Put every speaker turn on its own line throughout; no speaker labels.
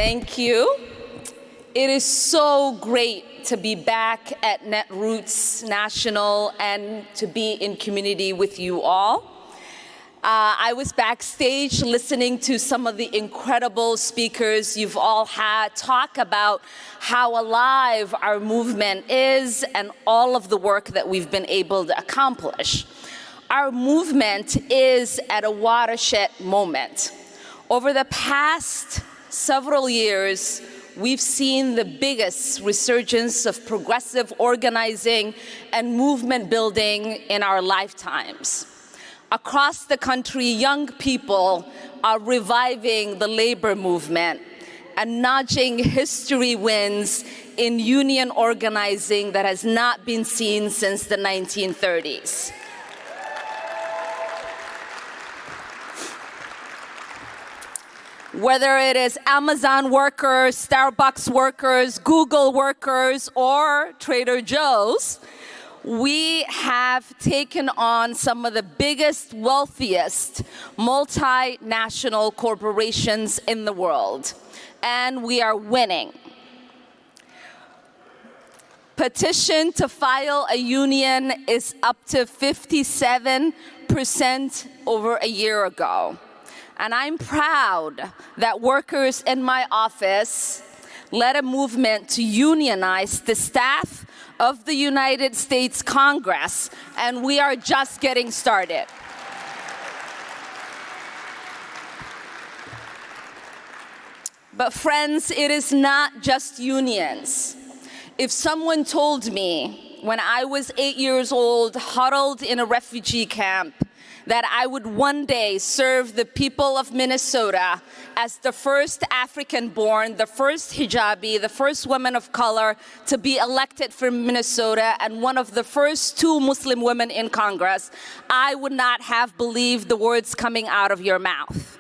Thank you. It is so great to be back at Netroots National and to be in community with you all. I was backstage listening to some of the incredible speakers you've all had talk about how alive our movement is and all of the work that we've been able to accomplish. Our movement is at a watershed moment. Over the past several years, we've seen the biggest resurgence of progressive organizing and movement building in our lifetimes. Across the country, young people are reviving the labor movement and notching history wins in union organizing that has not been seen since the 1930s. Whether it is Amazon workers, Starbucks workers, Google workers, or Trader Joe's, we have taken on some of the biggest, wealthiest multinational corporations in the world, and we are winning. Petition to file a union is up to 57% over a year ago. And I'm proud that workers in my office led a movement to unionize the staff of the United States Congress, and we are just getting started. But friends, it is not just unions. If someone told me when I was 8 years old, huddled in a refugee camp, that I would one day serve the people of Minnesota as the first African-born, the first hijabi, the first woman of color to be elected from Minnesota, and one of the first 2 Muslim women in Congress, I would not have believed the words coming out of your mouth.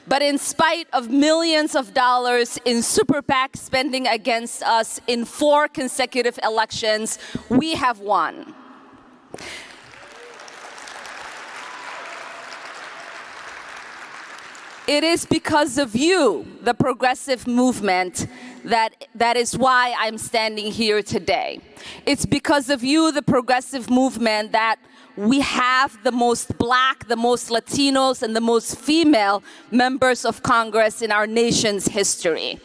But in spite of millions of dollars in super PAC spending against us in 4 consecutive elections, we have won. It is because of you, the progressive movement, that is why I'm standing here today. It's because of you, the progressive movement, that we have the most Black, the most Latinos, and the most female members of Congress in our nation's history.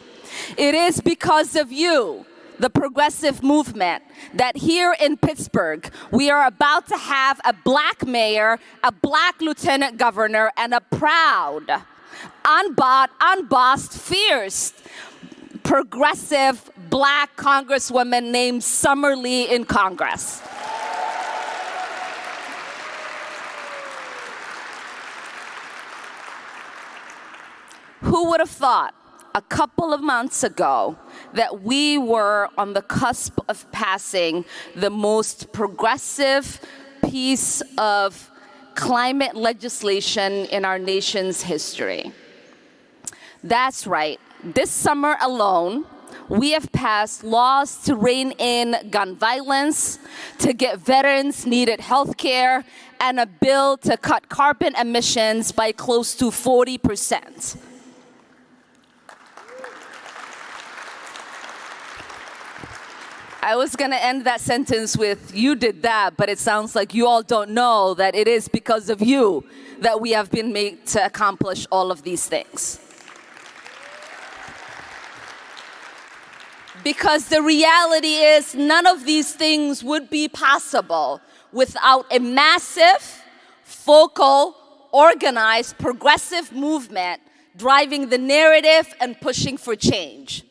It is because of you, the progressive movement, that here in Pittsburgh, we are about to have a Black mayor, a Black lieutenant governor, and a proud, unbossed, fierce, progressive Black congresswoman named Summer Lee in Congress. Who would have thought a couple of months ago that we were on the cusp of passing the most progressive piece of climate legislation in our nation's history? That's right. This summer alone, we have passed laws to rein in gun violence, to get veterans needed health care, and a bill to cut carbon emissions by close to 40%. I was going to end that sentence with, you did that, but it sounds like you all don't know that it is because of you that we have been made to accomplish all of these things. Because the reality is, none of these things would be possible without a massive, focal, organized, progressive movement driving the narrative and pushing for change.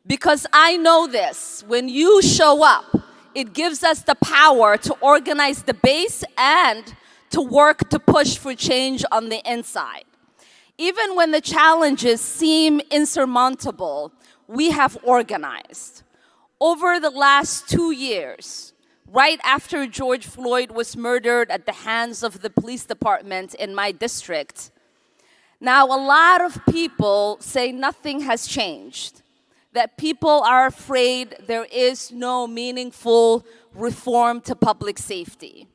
Because I know this, when you show up, it gives us the power to organize the base and to work to push for change on the inside. Even when the challenges seem insurmountable, we have organized. Over the last 2 years, right after George Floyd was murdered at the hands of the police department in my district, now a lot of people say nothing has changed, that people are afraid there is no meaningful reform to public safety.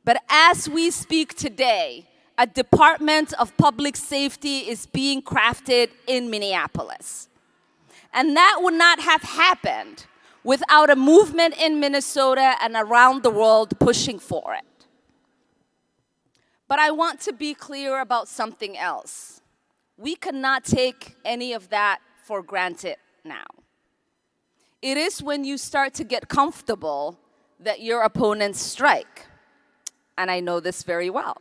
But as we speak today, a Department of Public Safety is being crafted in Minneapolis. And that would not have happened without a movement in Minnesota and around the world pushing for it. But I want to be clear about something else. We cannot take any of that for granted now. It is when you start to get comfortable that your opponents strike. And I know this very well.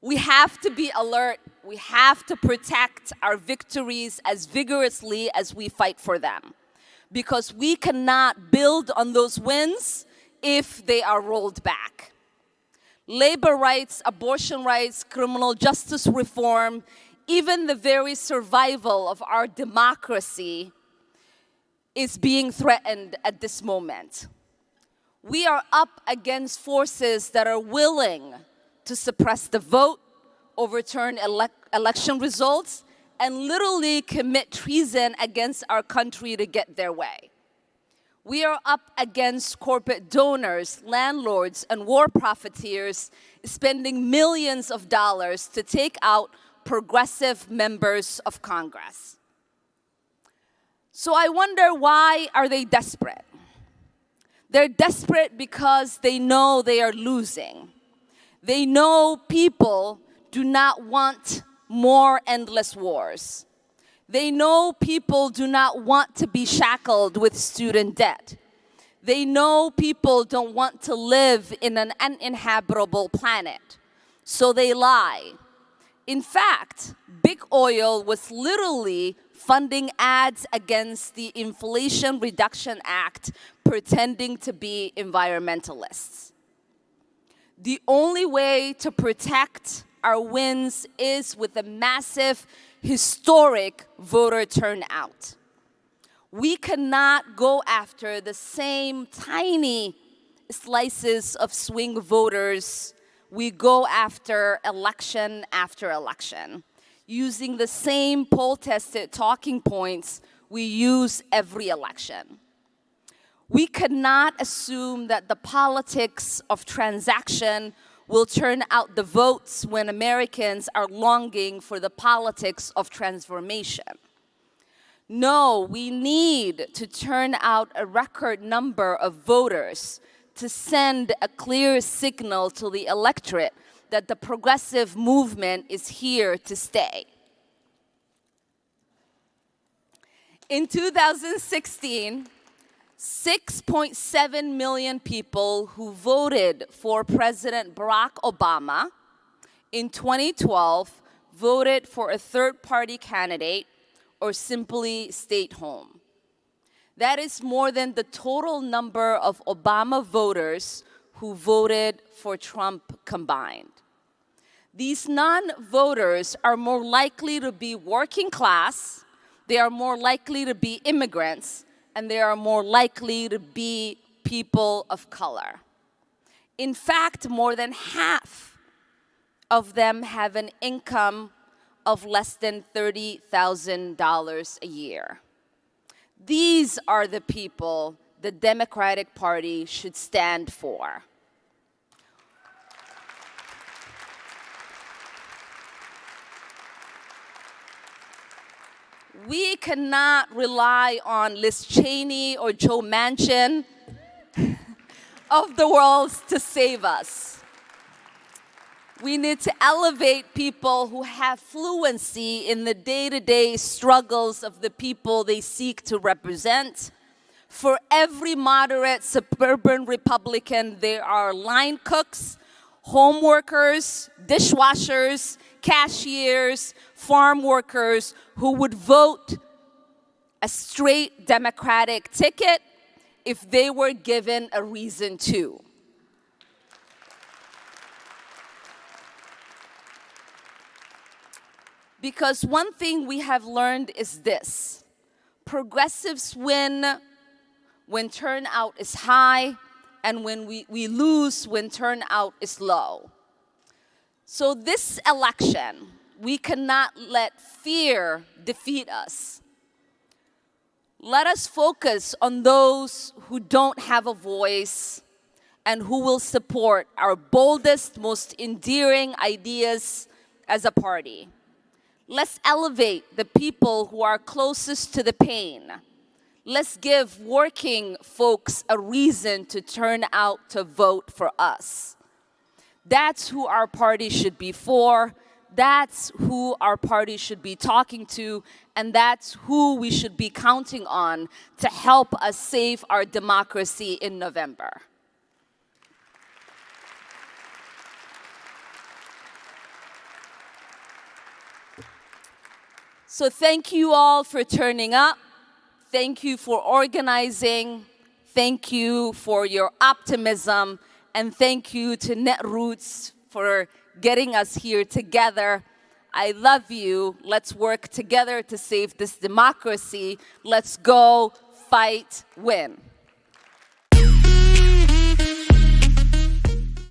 We have to be alert. We have to protect our victories as vigorously as we fight for them, because we cannot build on those wins if they are rolled back. Labor rights, abortion rights, criminal justice reform, even the very survival of our democracy is being threatened at this moment. We are up against forces that are willing to suppress the vote, overturn election results, and literally commit treason against our country to get their way. We are up against corporate donors, landlords, and war profiteers spending millions of dollars to take out progressive members of Congress. So I wonder, why are they desperate? They're desperate because they know they are losing. They know people do not want more endless wars. They know people do not want to be shackled with student debt. They know people don't want to live in an uninhabitable planet. So they lie. In fact, big oil was literally funding ads against the Inflation Reduction Act, pretending to be environmentalists. The only way to protect our wins is with a massive, historic voter turnout. We cannot go after the same tiny slices of swing voters we go after election after election, using the same poll-tested talking points we use every election. We cannot assume that the politics of transaction will turn out the votes when Americans are longing for the politics of transformation. No, we need to turn out a record number of voters to send a clear signal to the electorate that the progressive movement is here to stay. In 2016, 6.7 million people who voted for President Barack Obama in 2012 voted for a third-party candidate or simply stayed home. That is more than the total number of Obama voters who voted for Trump combined. These non-voters are more likely to be working class, they are more likely to be immigrants, and they are more likely to be people of color. In fact, more than half of them have an income of less than $30,000 a year. These are the people the Democratic Party should stand for. We cannot rely on Liz Cheney or Joe Manchin of the world to save us. We need to elevate people who have fluency in the day-to-day struggles of the people they seek to represent. For every moderate suburban Republican, there are line cooks, home workers, dishwashers, cashiers, farm workers who would vote a straight Democratic ticket if they were given a reason to. Because one thing we have learned is this: progressives win when turnout is high, and when we lose when turnout is low. So this election, we cannot let fear defeat us. Let us focus on those who don't have a voice and who will support our boldest, most endearing ideas as a party. Let's elevate the people who are closest to the pain. Let's give working folks a reason to turn out to vote for us. That's who our party should be for. That's who our party should be talking to, and that's who we should be counting on to help us save our democracy in November. So thank you all for turning up. Thank you for organizing. Thank you for your optimism. And thank you to Netroots for getting us here together. I love you. Let's work together to save this democracy. Let's go, fight, win.